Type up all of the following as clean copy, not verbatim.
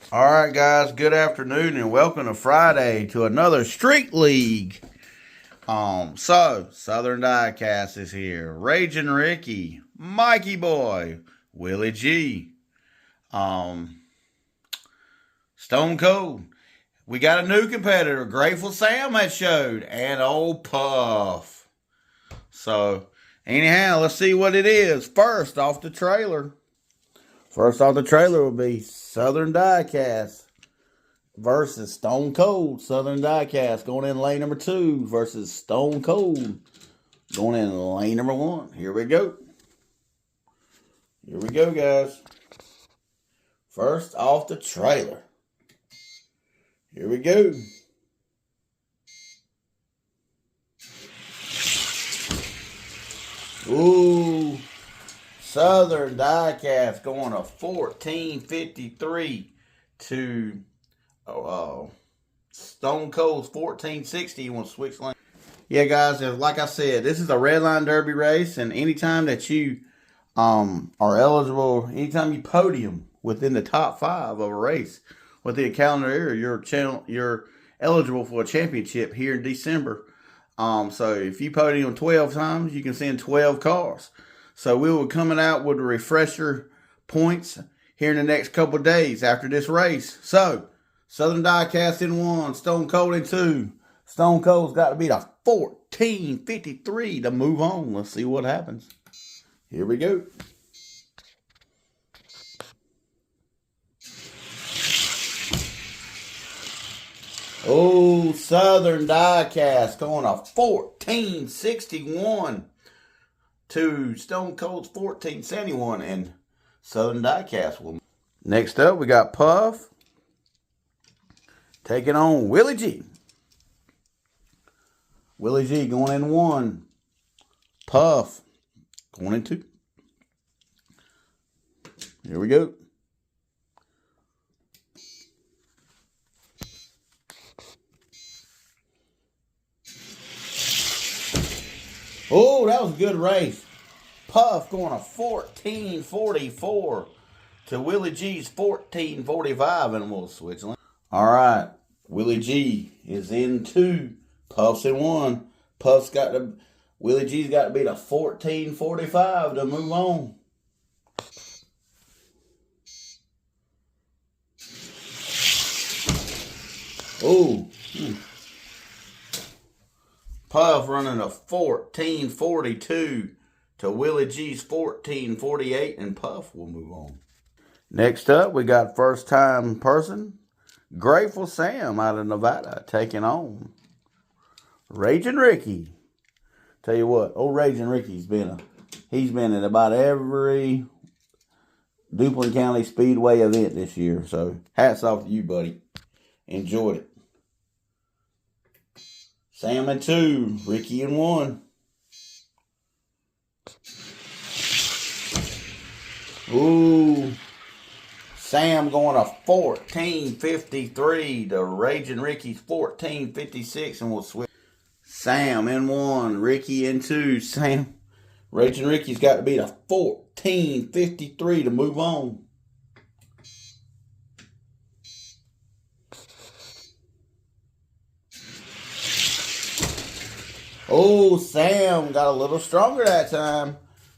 All right, guys. Good afternoon and welcome to Friday to another Street League. Southern Diecast is here. Raging Ricky, Mikey Boy, Willie G, Stone Cold. We got a new competitor, Grateful Sam has showed, and old Puff. So, anyhow, let's see what it is. First off the trailer will be Southern Diecast versus Stone Cold. Southern Diecast going in lane number 2 versus Stone Cold going in lane number 1. Here we go. Here we go, guys. First off the trailer. Here we go. Ooh. Southern Diecast going to 1453 to Stone Cold's 1460. You want to switch lane? Yeah, guys, like I said, this is a red line derby race, and anytime that you are eligible, anytime you podium within the top 5 of a race within a calendar year, you're eligible for a championship here in December. So if you podium 12 times, you can send 12 cars. So we will be coming out with refresher points here in the next couple of days after this race. So, Southern Diecast in 1, Stone Cold in 2. Stone Cold's got to beat a 1453 to move on. Let's see what happens. Here we go. Oh, Southern Diecast going to 1461 to Stone Cold's 1471, and Southern Diecast will. Next up, we got Puff taking on Willie G. Willie G going in 1. Puff going in 2. Here we go. Oh, that was a good race. Puff going to 1444 to Willie G's 1445, and we'll switch lanes. All right, Willie G is in 2. Puff's in 1. Willie G's got to beat a 1445 to move on. Oh. Puff running a 1442 to Willie G's 1448, and Puff will move on. Next up, we got first time person, Grateful Sam out of Nevada, taking on Raging Ricky. Tell you what, old Raging Ricky's been at about every Duplin County Speedway event this year. So hats off to you, buddy. Enjoyed it. Sam in 2, Ricky in 1. Ooh. Sam going to 1453 to Raging Ricky's 1456, and we'll switch. Sam in 1, Ricky in 2. Raging Ricky's got to beat a 1453 to move on. Oh, Sam got a little stronger that time.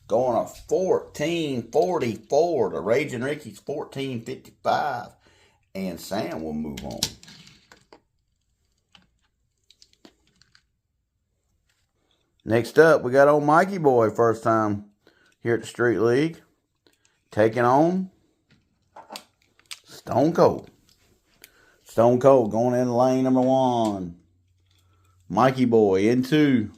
Going to 1444 to Raging Ricky's 1455. And Sam will move on. Next up, we got old Mikey Boy, first time here at the Street League. Taking on Stone Cold. Stone Cold going in lane number 1. Mikey Boy in 2.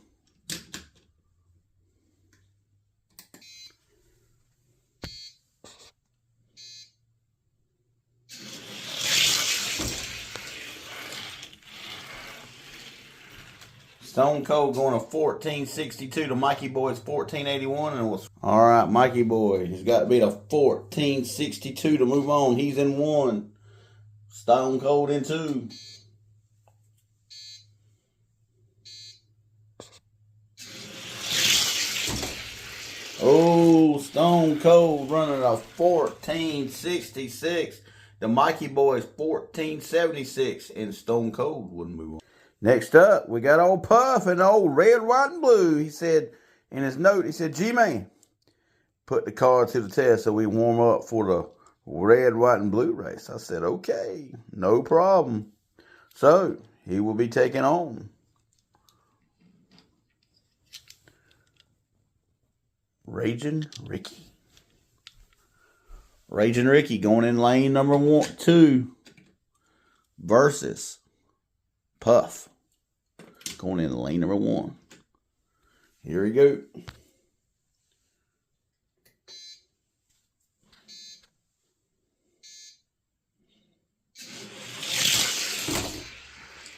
Stone Cold going to 1462 to Mikey Boy's 1481, and was all right. Mikey Boy has got to beat a 1462 to move on. He's in 1. Stone Cold in 2. Oh, Stone Cold running a 1466 The Mikey Boys 1476 and Stone Cold wouldn't move on. Next up, we got old Puff and old Red, White, and Blue. He said in his note, he said, G-Man, put the car to the test so we warm up for the Red, White, and Blue race. I said, okay, no problem. So, he will be taking on Raging Ricky. Raging Ricky going in lane number 2 versus Puff going in lane number 1. Here we go.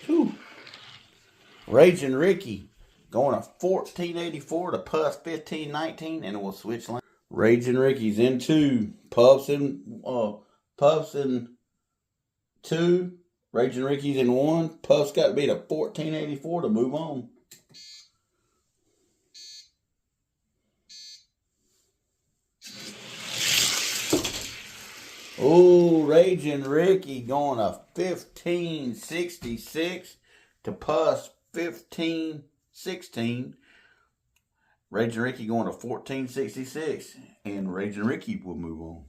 Whew. Raging Ricky going a 1484 to Puff's 1519, and it will switch lane. Raging Ricky's in 2. Puff's in 2. Raging Ricky's in 1. Puff's got to beat a 1484 to move on. Oh, Raging Ricky going a 1566 to Puff's 1516. Raging Ricky going to 1466, and Raging Ricky will move on.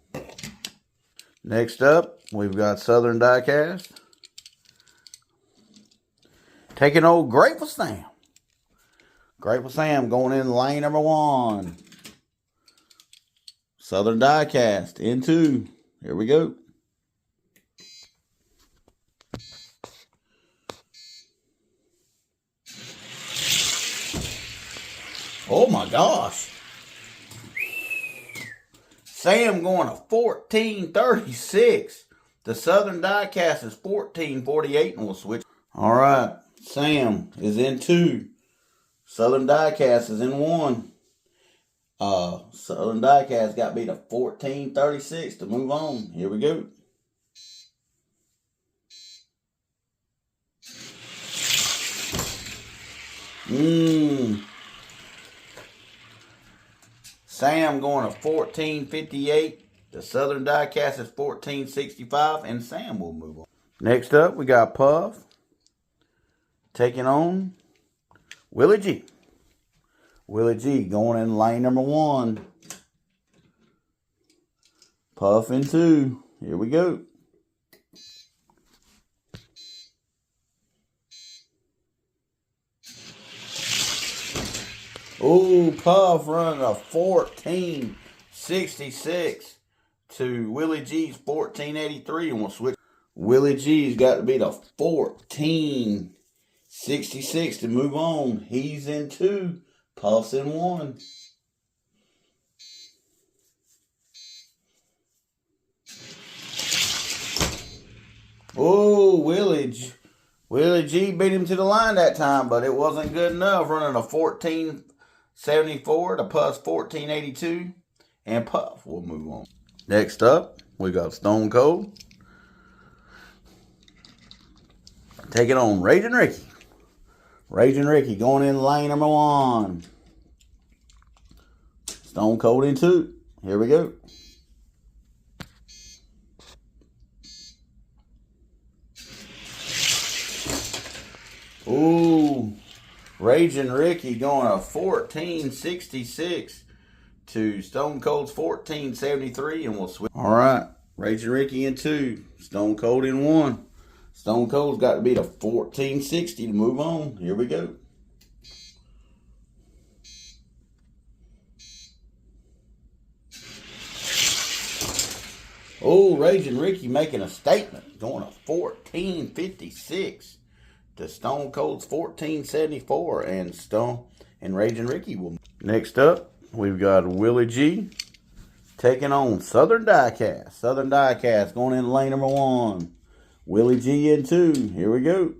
Next up, we've got Southern Diecast taking old Grateful Sam. Grateful Sam going in lane number 1. Southern Diecast in 2. Here we go. Oh my gosh. Sam going to 1436. The Southern Diecast is 1448 and we'll switch. All right. Sam is in 2. Southern Diecast is in 1. Southern Diecast got beat a 1436 to move on. Here we go. Sam going to 1458. The Southern Diecast is 1465, and Sam will move on. Next up, we got Puff taking on Willie G. Willie G going in lane number 1. Puff in 2. Here we go. Oh, Puff running a 1466 to Willie G's 1483, and we'll switch. Willie G's got to beat a 1466 to move on. He's in 2. Puff's in 1. Oh, Willie G beat him to the line that time, but it wasn't good enough. Running a 1474 to Puff's 1482, and Puff will move on. Next up, we got Stone Cold taking on Raging Ricky. Raging Ricky going in lane number 1. Stone Cold in 2. Here we go. Ooh, Raging Ricky going a 1466 to Stone Cold's 1473, and we'll switch. All right, Raging Ricky in 2. Stone Cold in 1. Stone Cold's got to beat a 1460 to move on. Here we go. Oh, Raging Ricky making a statement. Going a 1456 to Stone Cold's 1474, and Raging Ricky will. Next up, we've got Willie G taking on Southern Diecast. Southern Diecast going in lane number 1. Willie G in 2. Here we go.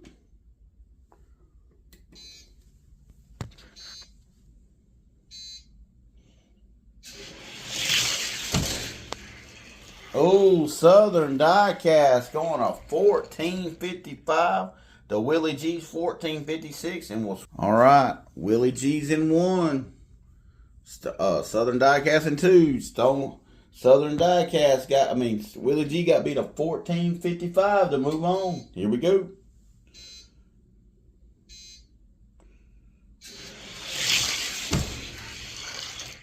Oh, Southern Diecast going a 1455 to Willie G's 1456, and we'll. All right, Willie G's in 1. Southern Diecast in 2. Stone Southern Diecast Willie G got beat a 14.55 to move on. Here we go.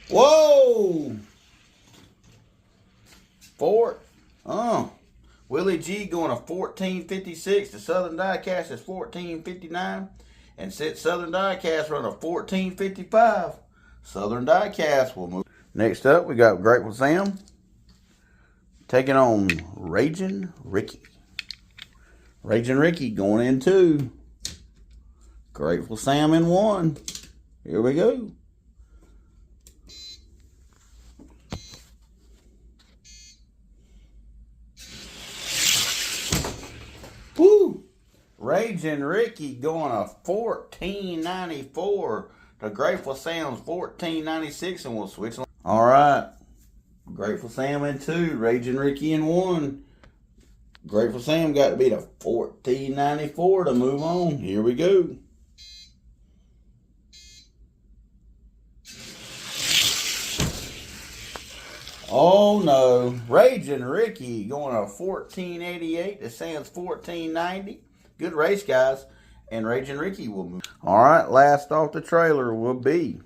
Whoa! Willie G going a 14.56 to Southern Diecast is 14.59. And since Southern Diecast run a 14.55, Southern Diecast will move. Next up, we got Grateful Sam taking on Raging Ricky. Raging Ricky going in 2. Grateful Sam in 1. Here we go. Woo! Raging Ricky going a 14.94 to Grateful Sam's 14.96, and we'll switch. All right. Grateful Sam in 2, Raging Ricky in 1. Grateful Sam got to beat a 14.94 to move on. Here we go. Oh no, Raging Ricky going a 14.88 to Sam's 14.90. Good race, guys. And Raging Ricky will move. All right, last off the trailer will be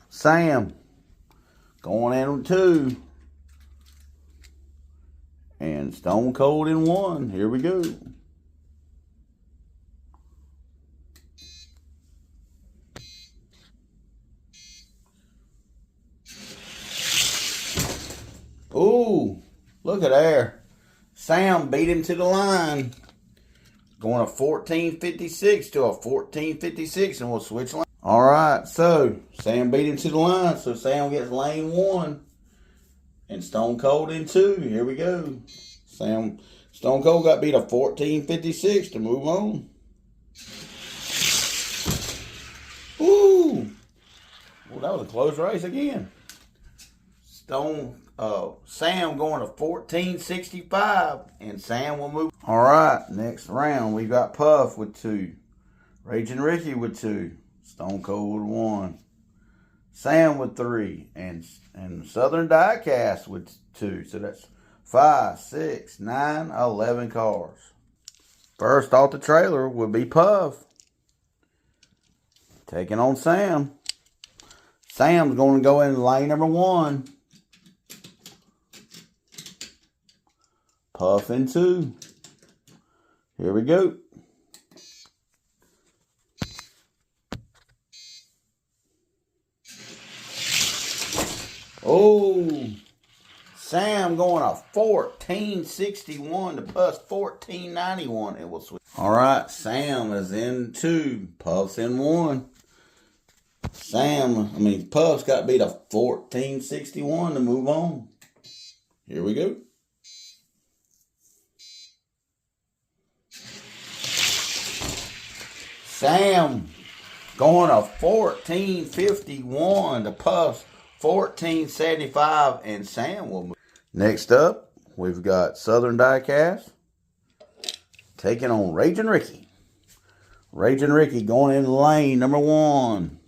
Sam going in 2. And Stone Cold in 1. Here we go. Ooh, look at there. Sam beat him to the line. Going a 14.56 to a 14.56, and we'll switch lanes. All right, so Sam beat him to the line, so Sam gets lane 1. And Stone Cold in 2. Here we go. Stone Cold got beat a 14.56 to move on. Ooh. Well, that was a close race again. Sam going to 14.65, and Sam will move. All right, next round we got Puff with 2, Raging Ricky with 2, Stone Cold with 1, Sam with 3, and Southern Diecast with 2. So that's 5, 6, 9, 11 cars. First off the trailer will be Puff taking on Sam. Sam's going to go in lane number 1. Puff in 2. Here we go. Oh, Sam going a 14.61 to Puff's 14.91. It will switch. All right, Sam is in 2. Puff's in 1. Puff's got to beat a 14.61 to move on. Here we go. Sam going a 14.51 to Puff's 14.75, and Sam will move. Next up, we've got Southern Diecast taking on Raging Ricky. Raging Ricky going in lane number 1,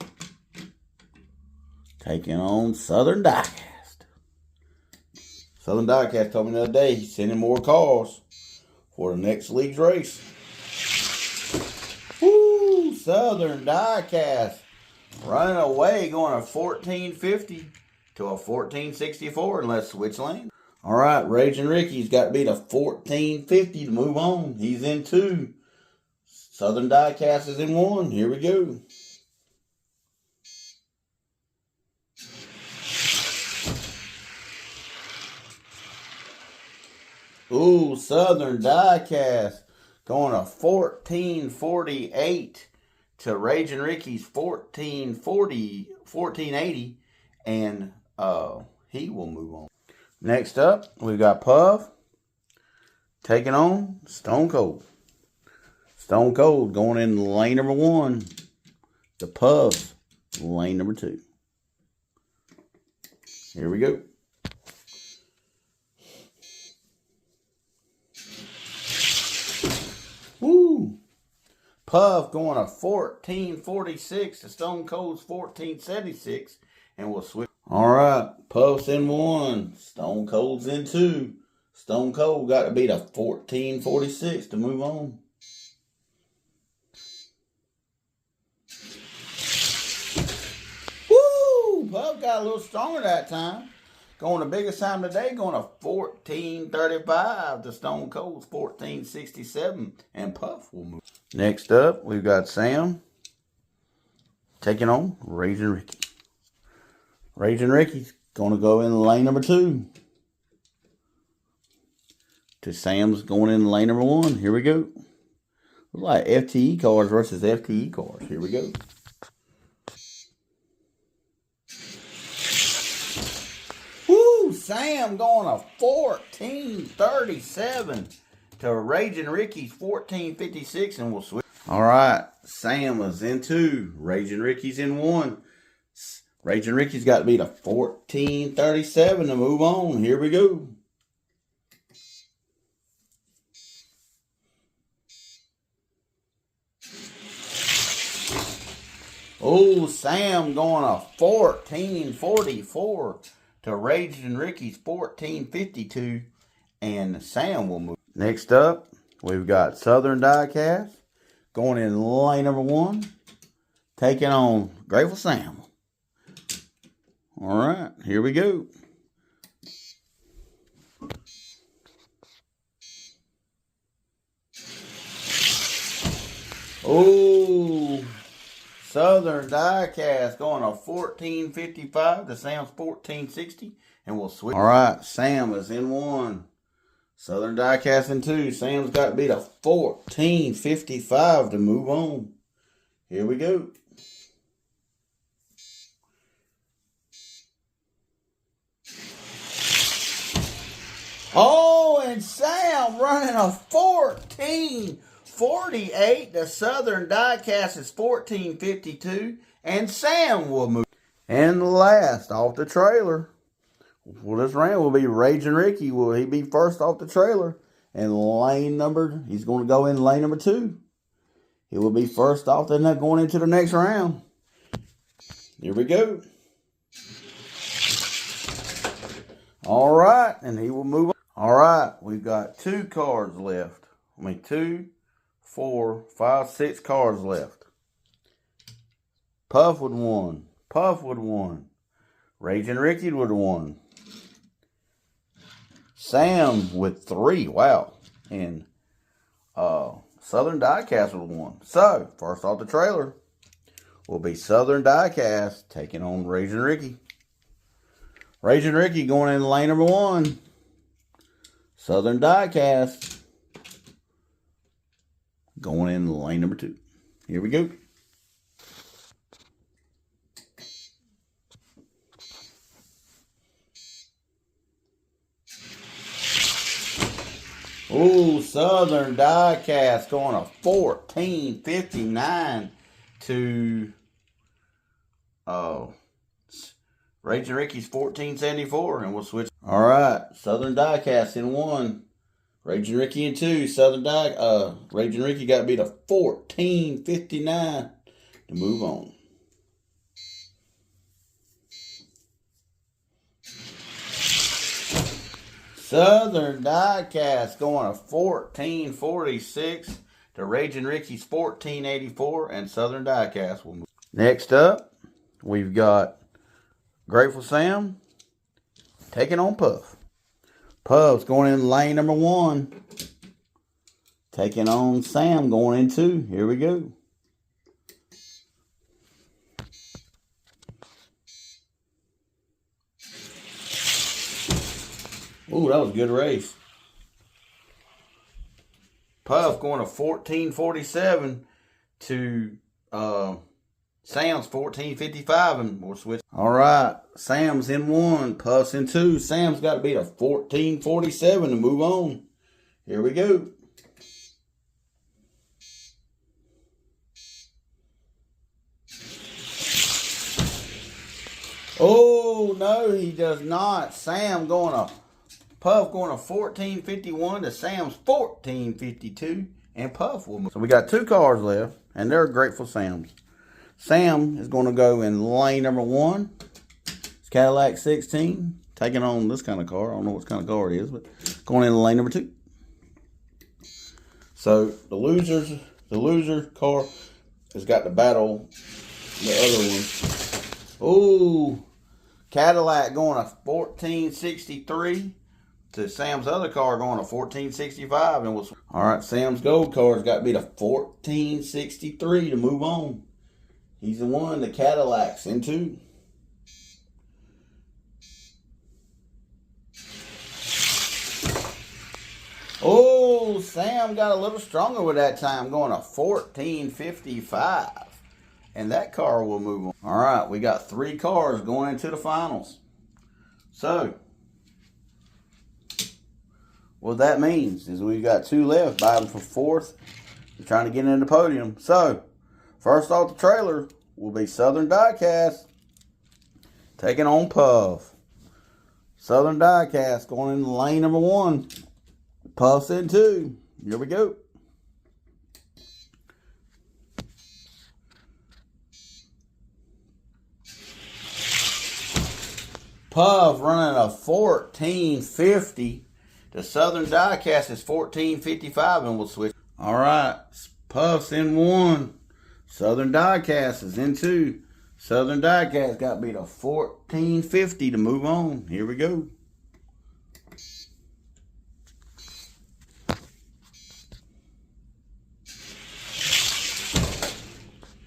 taking on Southern Diecast. Southern Diecast told me the other day he's sending more cars for the next league's race. Woo! Southern Diecast running away, going a 14.50 to a 14.64, and let's switch lanes. All right, Raging Ricky's got to beat a 14.50 to move on. He's in 2. Southern Diecast is in 1. Here we go. Ooh, Southern Diecast going a 14.48 to Raging Ricky's 14.80, and he will move on. Next up, we've got Puff taking on Stone Cold. Stone Cold going in lane number 1 to Puff lane number 2. Here we go. Woo! Puff going a 14.46 to Stone Cold's 14.76, and we'll switch. All right, Puff's in 1. Stone Cold's in 2. Stone Cold got to beat a 1446 to move on. Woo! Puff got a little stronger that time. Going the biggest time today, going to 1435 to Stone Cold's 1467. And Puff will move. Next up, we've got Sam taking on Raging Ricky. Raging Ricky's going to go in lane number 2. To Sam's going in lane number 1. Here we go. Looks like FTE cars versus FTE cars. Here we go. Woo! Sam going to 1437 to Raging Ricky's 1456, and we'll switch. All right, Sam is in 2. Raging Ricky's in 1. Raging Ricky's got to beat a 1437 to move on. Here we go. Oh, Sam going to 1444 to Raging Ricky's 1452, and Sam will move. Next up, we've got Southern Diecast going in lane number 1, taking on Grateful Sam. All right, here we go. Oh, Southern Diecast going to 1455 to Sam's 1460, and we'll switch. All right, Sam is in 1. Southern Diecast in 2. Sam's got to beat a 1455 to move on. Here we go. Oh, and Sam running a 1448 to Southern Diecast is 1452, and Sam will move. And last off the trailer, well, this round will be Raging Ricky. Will he be first off the trailer? And he's going to go in lane number 2. He will be first off, then they're going into the next round. Here we go. All right, and he will move on. All right, we've got 2 cards left. 2, 4, 5, 6 cards left. Puff with 1. Puff with 1. Raging Ricky with 1. Sam with 3. Wow. And Southern Diecast with 1. So, first off the trailer will be Southern Diecast taking on Raging Ricky. Raging Ricky going in lane number 1. Southern Diecast going in lane number 2. Here we go. Oh, Southern Diecast going to 1459 to Raging Ricky's 1474, and we'll switch. All right, Southern Diecast in 1. Raging Ricky in 2. Raging Ricky got to beat a 1459 to move on. Southern Diecast going to 1446 to Raging Ricky's 1484, and Southern Diecast will move. Next up, we've got Grateful Sam taking on Puff. Puff's going in lane number 1. Taking on Sam going in 2. Here we go. Ooh, that was a good race. Puff going to 1447 to Sam's 1455, and we'll switch. All right, Sam's in 1, Puff's in 2. Sam's got to beat a 1447 to move on. Here we go. Oh, no, he does not. Puff going to 1451 to Sam's 1452, and Puff will move. So we got 2 cars left, and they're Grateful Sam's. Sam is going to go in lane number 1. He's Cadillac 16 taking on this kind of car. I don't know what kind of car it is, but going into lane number 2. So the loser car has got to battle the other one. Ooh, Cadillac going a 1463 to Sam's other car going a 1465, and all right, Sam's gold car's got to be the 1463 to move on. He's the one. The Cadillac's in 2. Oh, Sam got a little stronger with that time, going a 1455. And that car will move on. All right, we got 3 cars going into the finals. So, what that means is we've got 2 left, battling for 4th. We're trying to get in the podium. So, first off the trailer will be Southern Diecast taking on Puff. Southern Diecast going into lane number 1. Puff's in 2. Here we go. Puff running a 1450. The Southern Diecast is 1455, and we'll switch. All right, Puff's in 1. Southern Diecast is in 2. Southern Diecast got to beat a 1450 to move on. Here we go.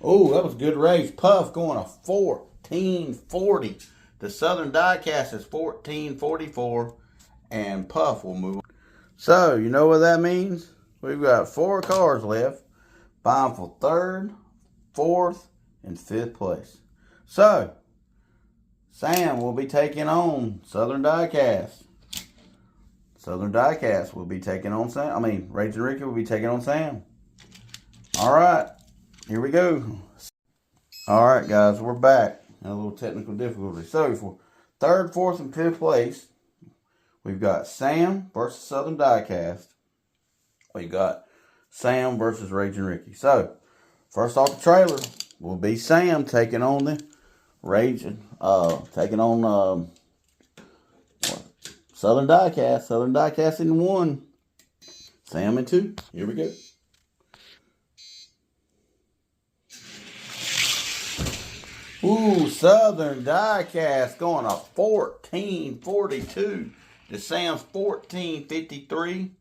Oh, that was a good race. Puff going a 1440. The Southern Diecast is 1444, and Puff will move on. So, you know what that means? We've got 4 cars left, vying for 3rd, 4th, and 5th place. So, Sam will be taking on Southern Diecast. Southern Diecast will be taking on Sam. Raging Ricky will be taking on Sam. All right. Here we go. All right, guys, we're back. A little technical difficulty. So for 3rd, 4th, and 5th place, we've got Sam versus Southern Diecast. We got Sam versus Raging Ricky. So first off the trailer will be Sam taking on the Southern Diecast. Southern Diecast in 1. Sam in 2. Here we go. Ooh, Southern Diecast going a 1442 to Sam's 1453,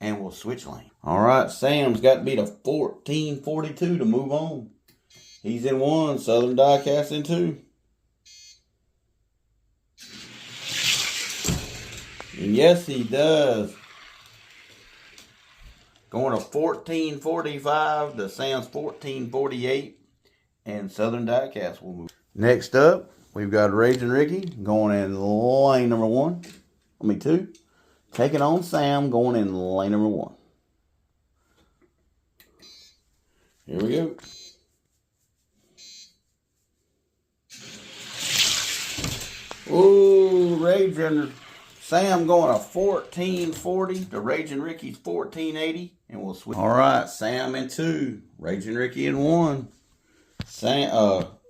and we'll switch lane. All right, Sam's got to beat a 1442 to move on. He's in 1, Southern Diecast in 2. And yes, he does. Going a 1445 to Sam's 1448. And Southern Diecast will move. Next up, we've got Raging Ricky going in lane number 2. Taking on Sam going in lane number 1. Here we go. Ooh, Sam going a 1440 to Raging Ricky's 1480. And we'll switch. All right, Sam in 2. Raging Ricky in 1.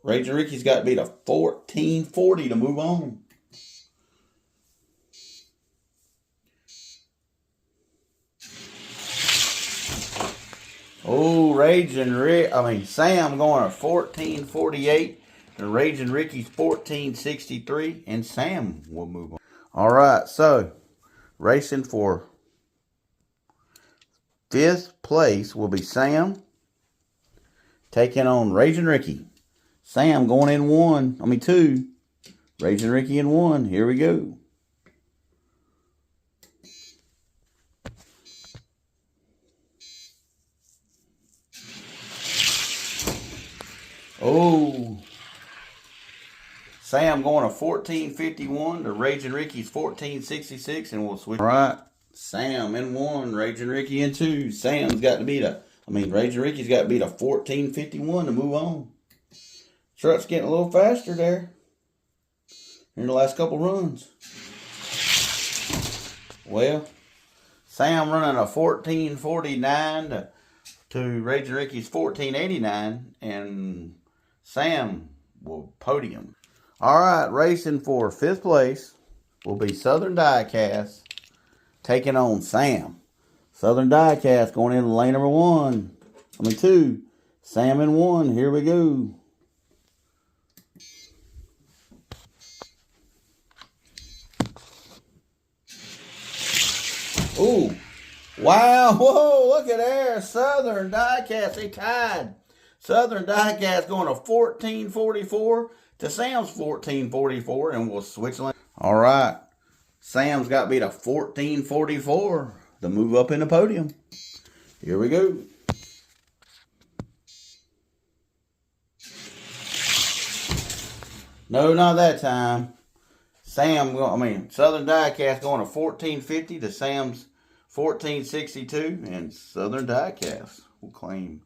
Raging Ricky's got to beat a 1440 to move on. Oh, Sam going a 1448 to Raging Ricky's 1463, and Sam will move on. All right, so racing for 5th place will be Sam taking on Raging Ricky. Sam going in 2. Raging Ricky in 1. Here we go. Oh. Sam going a 1451 to Raging Ricky's 1466, and we'll switch. All right. Sam in 1. Raging Ricky in 2. Sam's got to beat Raging Ricky's got to beat a 1451 to move on. Truck's getting a little faster there in the last couple runs. Well, Sam running a 1449 to Raging Ricky's 1489, and Sam will podium. All right, racing for 5th place will be Southern Diecast taking on Sam. Southern Diecast going into lane number 2. Sam in 1. Here we go. Ooh. Wow. Whoa, look at there. Southern Diecast, they tied. Southern Diecast going to 1444 to Sam's 1444, and we'll switch lanes. All right. Sam's got beat a 1444 to move up in the podium. Here we go. No, not that time. Southern Diecast going to 1450 to Sam's 1462, and Southern Diecast will claim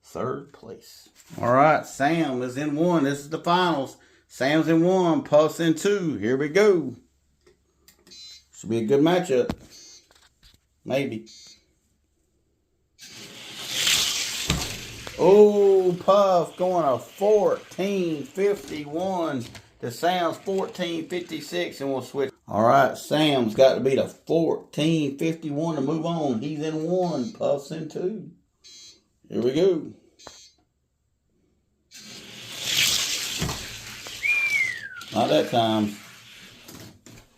3rd place. All right, Sam is in 1. This is the finals. Sam's in 1, Puff's in 2. Here we go. Should be a good matchup. Maybe. Oh, Puff going to 1451 to Sam's 1456, and we'll switch. All right, Sam's got to beat a 1451 to move on. He's in 1, Puff's in 2. Here we go. Not that time.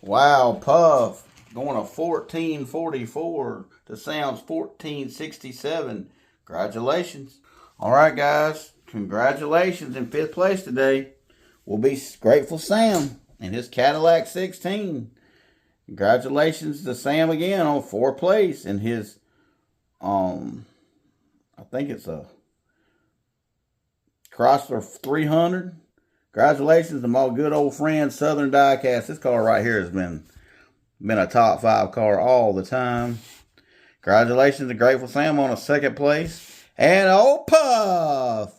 Wow, Puff going to 1444 to Sam's 1467. Congratulations. All right, guys. Congratulations. In 5th place today will be Grateful Sam and his Cadillac 16. Congratulations to Sam again on 4th place in his, I think it's a Chrysler 300. Congratulations to my good old friend Southern Diecast. This car right here has been a top 5 car all the time. Congratulations to Grateful Sam on a 2nd place. And old Puff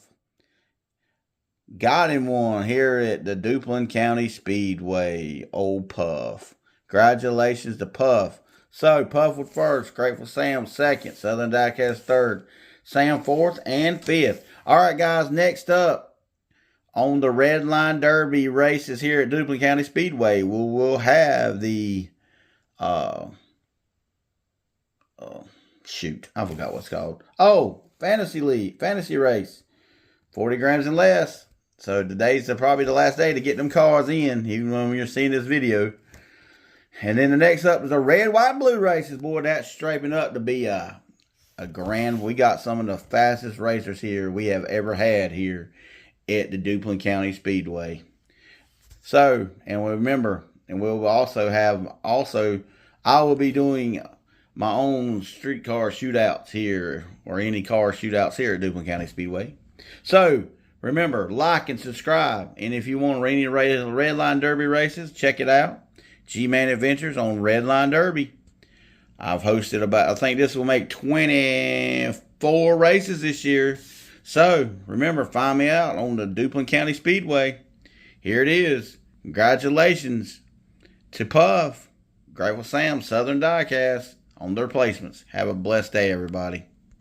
got him one here at the Duplin County Speedway. Old Puff. Congratulations to Puff. So Puff was 1st, Grateful Sam 2nd, Southern Diecast 3rd, Sam 4th and 5th. All right, guys, next up on the Red Line Derby races here at Duplin County Speedway, we'll have the, shoot, I forgot what's called. Oh, Fantasy League, Fantasy Race, 40 grams and less. So today's probably the last day to get them cars in, even when you're seeing this video. And then the next up is the Red, White, Blue races. Boy, that's shaping up to be a grand. We got some of the fastest racers here we have ever had here at the Duplin County Speedway. So, and remember, and we'll also have, I will be doing my own street car shootouts here, or any car shootouts here at Duplin County Speedway. So, remember, like and subscribe. And if you want any Red Line Derby races, check it out. G-Man Adventures on Red Line Derby. I've hosted I think this will make 24 races this year. So, remember, find me out on the Duplin County Speedway. Here it is. Congratulations to Puff, Grateful Sam, Southern Diecast on their placements. Have a blessed day, everybody.